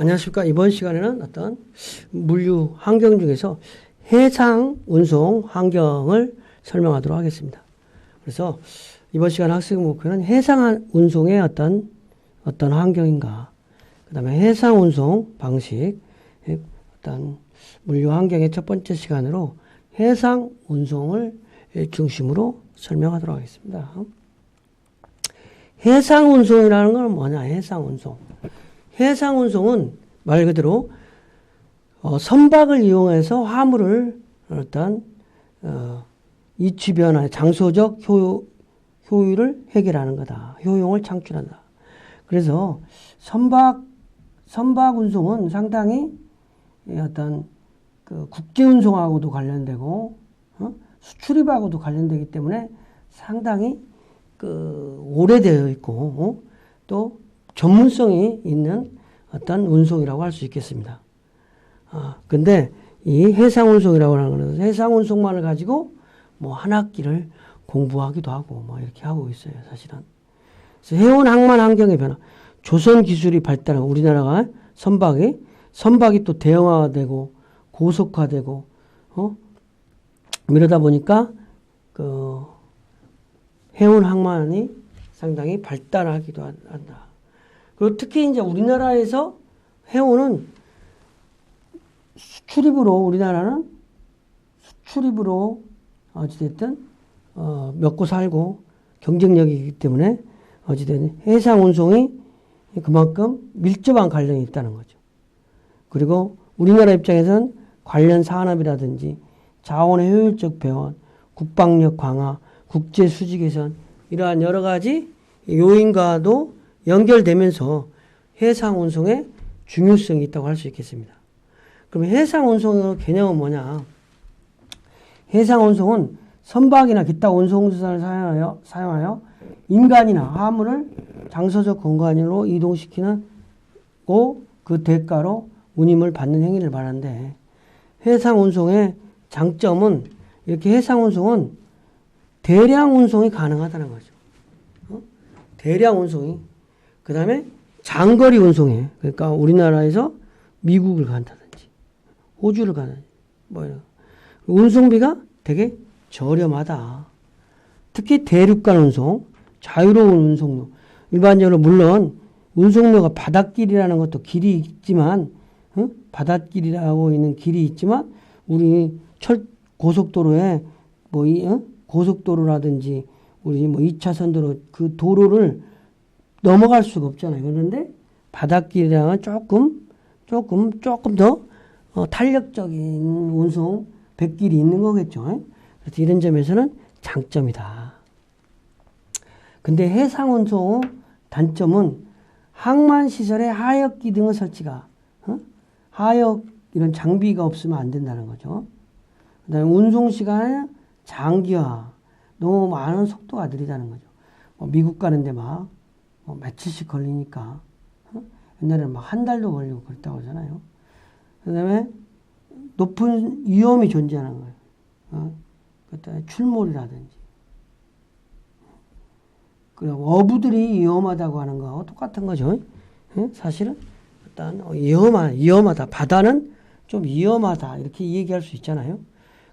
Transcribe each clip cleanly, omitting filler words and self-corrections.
안녕하십니까. 이번 시간에는 어떤 물류 환경 중에서 해상 운송 환경을 설명하도록 하겠습니다. 그래서 이번 시간 학습 목표는 해상 운송의 어떤 환경인가, 그 다음에 해상 운송 방식, 어떤 물류 환경의 첫 번째 시간으로 해상 운송을 중심으로 설명하도록 하겠습니다. 해상 운송이라는 건 뭐냐? 해상 운송. 해상 운송은 말 그대로 선박을 이용해서 화물을 어떤 이치 변화, 장소적 효율을 해결하는 거다. 효용을 창출한다. 그래서 선박 운송은 상당히 어떤 그 국제 운송하고도 관련되고 수출입하고도 관련되기 때문에 상당히 그 오래되어 있고 또 전문성이 있는 어떤 운송이라고 할 수 있겠습니다. 근데 이 해상 운송이라고 하는 것은 해상 운송만을 가지고 뭐 한 학기를 공부하기도 하고 뭐 이렇게 하고 있어요, 사실은. 그래서 해운 항만 환경의 변화, 조선 기술이 발달하고 우리나라가 선박이 또 대형화되고 고속화되고 이러다 보니까 그 해운 항만이 상당히 발달하기도 한다. 그리고 특히 이제 우리나라에서 해운은 우리나라는 수출입으로 어찌됐든 먹고 살고 경쟁력이기 때문에 어찌됐든 해상 운송이 그만큼 밀접한 관련이 있다는 거죠. 그리고 우리나라 입장에서는 관련 산업이라든지 자원의 효율적 배원, 국방력 강화, 국제 수지 개선 이러한 여러 가지 요인과도 연결되면서 해상 운송의 중요성이 있다고 할 수 있겠습니다. 그럼 해상 운송의 개념은 뭐냐? 해상 운송은 선박이나 기타 운송수단을 사용하여 인간이나 화물을 장소적 공간으로 이동시키는 그 대가로 운임을 받는 행위를 말하는데, 해상 운송의 장점은 이렇게 해상 운송은 대량 운송이 가능하다는 거죠. 대량 운송이. 그 다음에 장거리 운송에, 그러니까 우리나라에서 미국을 간다든지 호주를 가든지 뭐 이런 운송비가 되게 저렴하다. 특히 대륙간 운송, 자유로운 운송로. 일반적으로 물론 운송로가 바닷길이라는 것도 길이 있지만 바닷길이라고 있는 길이 있지만 우리 고속도로에 고속도로라든지 우리 2차선 도로 그 도로를 넘어갈 수가 없잖아요. 그런데 바닷길이랑은 조금 더 탄력적인 운송 백길이 있는 거겠죠. 그래서 이런 점에서는 장점이다. 근데 해상 운송 단점은 항만 시설에 하역 기둥의 설치가 하역 이런 장비가 없으면 안 된다는 거죠. 그다음에 운송 시간의 장기화, 너무 많은 속도가 느리다는 거죠. 미국 가는데 며칠씩 걸리니까 옛날에는 한 달도 걸리고 그랬다고 하잖아요. 그 다음에 높은 위험이 존재하는 거예요. 그다음에 출몰이라든지. 그리고 어부들이 위험하다고 하는 거하고 똑같은 거죠. 사실은 일단 위험하다. 바다는 좀 위험하다. 이렇게 얘기할 수 있잖아요.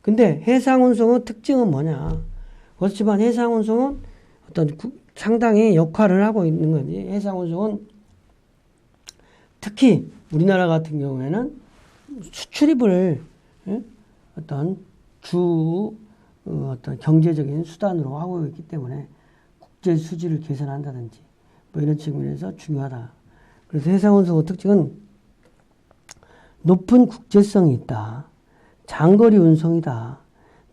근데 해상 운송의 특징은 뭐냐? 그렇지만 해상 운송은 상당히 역할을 하고 있는 거지. 해상 운송은 특히 우리나라 같은 경우에는 수출입을 경제적인 수단으로 하고 있기 때문에 국제 수지를 개선한다든지 뭐 이런 측면에서 중요하다. 그래서 해상 운송의 특징은 높은 국제성이 있다. 장거리 운송이다.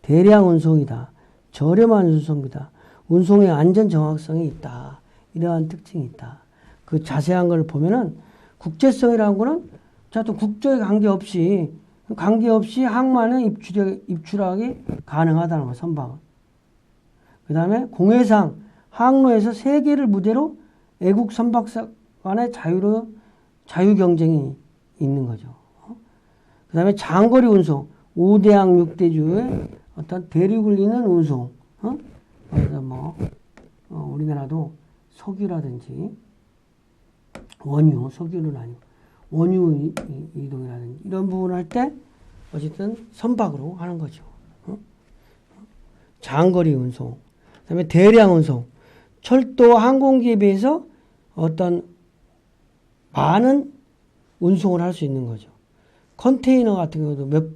대량 운송이다. 저렴한 운송이다. 운송의 안전 정확성이 있다. 이러한 특징이 있다. 그 자세한 걸 보면은 국제성이라는 거는 또 국적에 관계없이 항만의 입출하기 가능하다는 거예요. 선박은. 그 다음에 공해상 항로에서 세계를 무대로 애국 선박사 간의 자유 경쟁이 있는 거죠. 그 다음에 장거리 운송, 5대양 6대주의 대륙을 잇는 운송. 그래서 우리나라도 석유라든지 원유, 석유는 아니고 원유 이동이라든지 이런 부분을 할 때 어쨌든 선박으로 하는 거죠. 장거리 운송, 그다음에 대량 운송, 철도 항공기에 비해서 어떤 많은 운송을 할 수 있는 거죠. 컨테이너 같은 경우도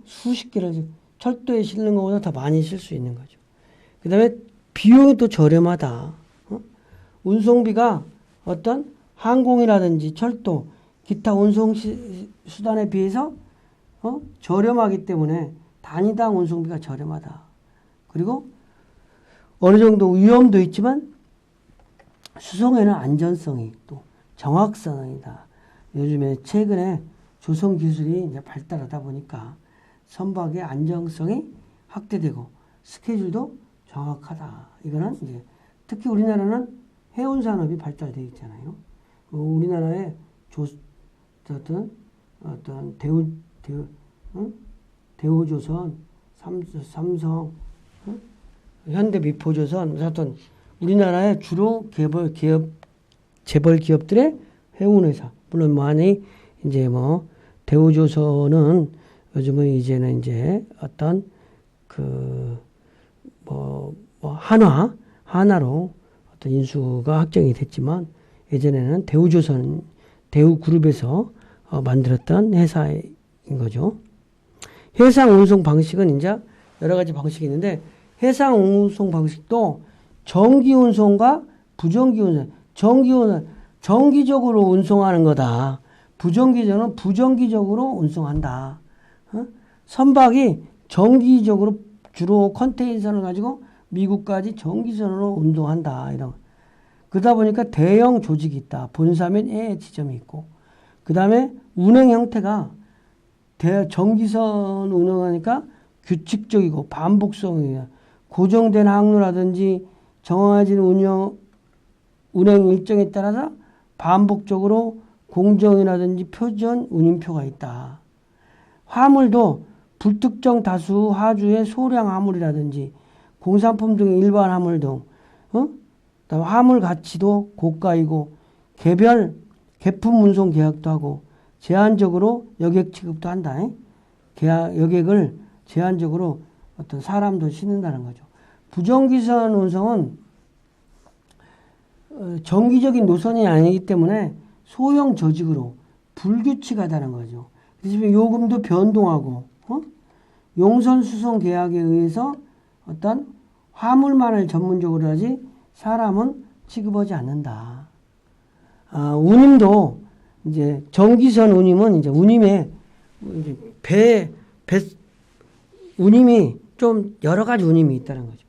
수십 개를 철도에 실는 것보다 더 많이 실 수 있는 거죠. 그 다음에 비용이 또 저렴하다. 운송비가 어떤 항공이라든지 철도, 기타 운송 수단에 비해서 저렴하기 때문에 단위당 운송비가 저렴하다. 그리고 어느 정도 위험도 있지만 수송에는 안전성이 또 정확성이다. 요즘에 최근에 조선 기술이 이제 발달하다 보니까 선박의 안정성이 확대되고 스케줄도 정확하다. 이거는 이제 특히 우리나라는 해운 산업이 발달되어 있잖아요. 우리나라의 어떤 대우조선, 삼성, 현대미포조선, 어떤 우리나라의 주로 재벌 기업들의 해운 회사. 물론 많이 이제 대우조선은 요즘은 이제는 이제 어떤 한화로 어떤 인수가 확정이 됐지만 예전에는 대우그룹에서 만들었던 회사인 거죠. 해상 운송 방식은 이제 여러 가지 방식이 있는데 해상 운송 방식도 정기 운송과 부정기 운송, 정기적으로 운송하는 거다. 부정기적으로는 부정기적으로 운송한다. 선박이 정기적으로 주로 컨테이너선을 가지고 미국까지 정기선으로 운송한다. 이런. 그러다 보니까 대형 조직이 있다. 본사 및 해 지점이 있고. 그 다음에 운행 형태가 정기선 운영하니까 규칙적이고 반복성이에요. 고정된 항로라든지 정해진 운행 일정에 따라서 반복적으로 공정이라든지 표전 운임표가 있다. 화물도 불특정 다수 하주의 소량 화물이라든지 공산품 등의 일반 화물 등 그다음에 화물 가치도 고가이고 개별 개품 운송 계약도 하고 제한적으로 여객 취급도 한다. 여객을 제한적으로 어떤 사람도 싣는다는 거죠. 부정기선 운송은 정기적인 노선이 아니기 때문에 소형 조직으로 불규칙하다는 거죠. 그래서 요금도 변동하고 용선 수송 계약에 의해서 어떤 화물만을 전문적으로 하지 사람은 취급하지 않는다. 운임도 이제 정기선 운임은 이제 운임에 운임이 좀 여러 가지 운임이 있다는 거죠.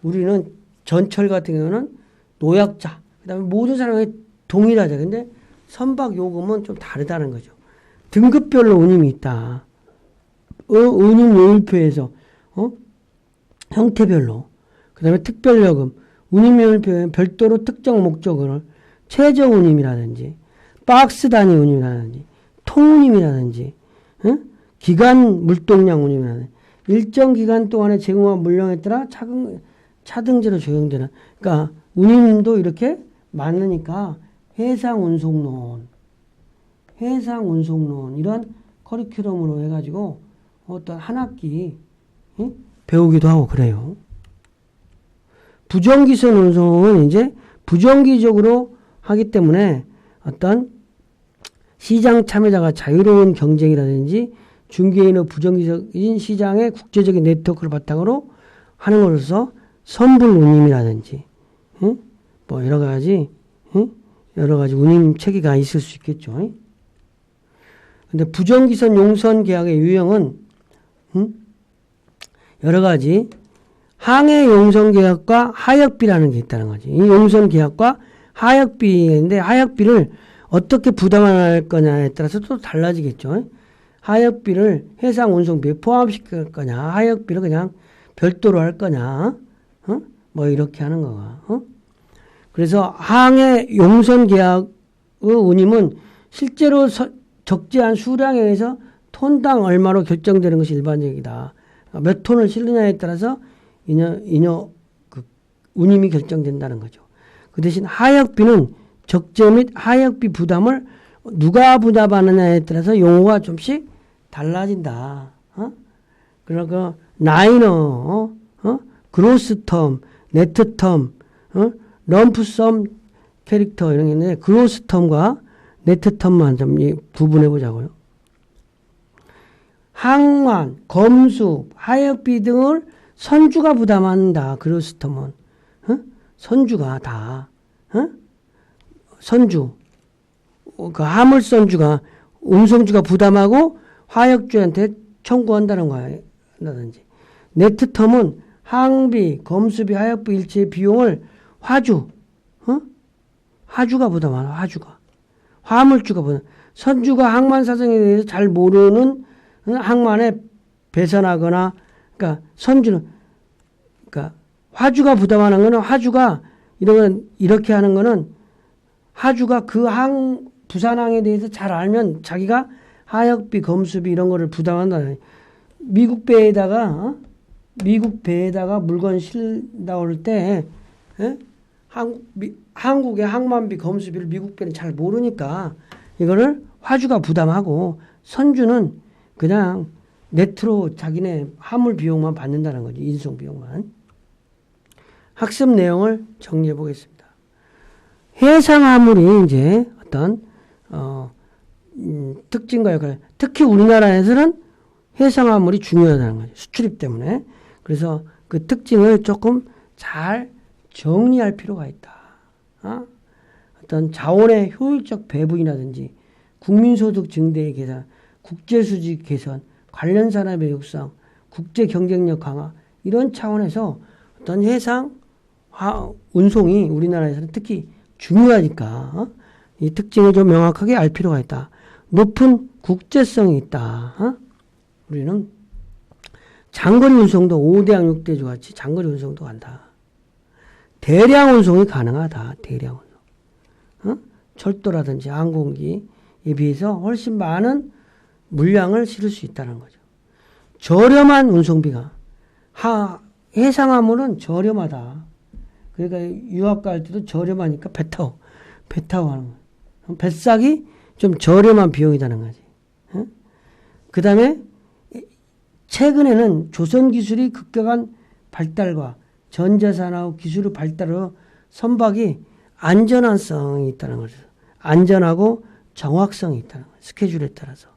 우리는 전철 같은 경우는 노약자, 그다음에 모든 사람이 동일하죠. 근데 선박 요금은 좀 다르다는 거죠. 등급별로 운임이 있다. 운임 요일표에서 형태별로, 그다음에 특별요금, 운임 요일표에 별도로 특정 목적을 최저 운임이라든지 박스 단위 운임이라든지 통운임이라든지 기간 물동량 운임이라든지 일정 기간 동안에 제공한 물량에 따라 차등제로 적용되는, 그러니까 운임도 이렇게 많으니까 해상 운송론 이런 커리큘럼으로 해가지고 어떤 한 학기 배우기도 하고 그래요. 부정기선 운송은 이제 부정기적으로 하기 때문에 어떤 시장 참여자가 자유로운 경쟁이라든지 중개인의 부정기적인 시장의 국제적인 네트워크를 바탕으로 하는 것으로서 선불 운임이라든지 여러 가지 운임 체계가 있을 수 있겠죠. 근데 부정기선 용선 계약의 유형은 여러 가지 항해 용선 계약과 하역비라는 게 있다는 거지. 이 용선 계약과 하역비인데 하역비를 어떻게 부담할 거냐에 따라서 또 달라지겠죠. 하역비를 해상 운송비에 포함시킬 거냐, 하역비를 그냥 별도로 할 거냐, 이렇게 하는 거가. 그래서 항해 용선 계약의 운임은 실제로 적재한 수량에 의해서 톤당 얼마로 결정되는 것이 일반적이다. 몇 톤을 실느냐에 따라서 운임이 결정된다는 거죠. 그 대신 하역비는 적재 및 하역비 부담을 누가 부담하느냐에 따라서 용어가 좀씩 달라진다. 그러니까 나이너, 그로스 텀, 네트 텀, 럼프섬 캐릭터 이런 게 있는데 그로스 텀과 네트 텀만 좀 구분해 보자고요. 항만, 검수, 하역비 등을 선주가 부담한다. 그로스 텀은 선주가 다 선주, 그 화물선주가 운송주가 부담하고 화역주한테 청구한다는 거야. 라든지 네트 텀은 항비, 검수비, 하역비 일체의 비용을 화주가 부담하는 화주가 화물주가 부담. 선주가 항만 사정에 대해서 잘 모르는 항만에 배선하거나 그러니까 선주는 그러니까 화주가 부담하는 거는 화주가 이렇게 하는 거는 화주가 그 부산항에 대해서 잘 알면 자기가 하역비, 검수비 이런 거를 부담한다. 미국 배에다가 물건 실다 올 때 한국의 항만비, 검수비를 미국 배는 잘 모르니까 이거를 화주가 부담하고 선주는 그냥 네트로 자기네 화물 비용만 받는다는 거죠. 인송 비용만. 학습 내용을 정리해 보겠습니다. 해상 화물이 이제 어떤 특징과 역할, 특히 우리나라에서는 해상 화물이 중요하다는 거죠. 수출입 때문에. 그래서 그 특징을 조금 잘 정리할 필요가 있다. 어떤 자원의 효율적 배분이라든지 국민소득 증대의 개선, 국제수지 개선, 관련 산업의 육성, 국제 경쟁력 강화 이런 차원에서 어떤 해상 운송이 우리나라에서는 특히 중요하니까 이 특징을 좀 명확하게 알 필요가 있다. 높은 국제성이 있다. 우리는 장거리 운송도 5대양 6대주 같이 장거리 운송도 간다. 대량 운송이 가능하다. 대량 운송. 철도라든지 항공기에 비해서 훨씬 많은 물량을 실을 수 있다는 거죠. 저렴한 운송비가 해상화물은 저렴하다. 그러니까 유학 갈 때도 저렴하니까 배 타고 하는 거예요. 뱃삭이 좀 저렴한 비용이라는 거지. 그 다음에 최근에는 조선 기술이 급격한 발달과 전자산업 기술의 발달로 선박이 안전성이 있다는 거죠. 안전하고 정확성이 있다는 거예요. 스케줄에 따라서.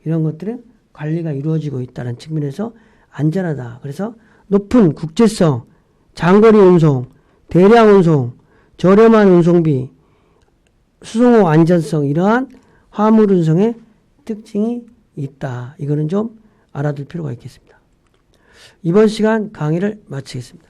이런 것들은 관리가 이루어지고 있다는 측면에서 안전하다. 그래서 높은 국제성, 장거리 운송, 대량 운송, 저렴한 운송비, 수송호 안전성 이러한 화물 운송의 특징이 있다. 이거는 좀 알아둘 필요가 있겠습니다. 이번 시간 강의를 마치겠습니다.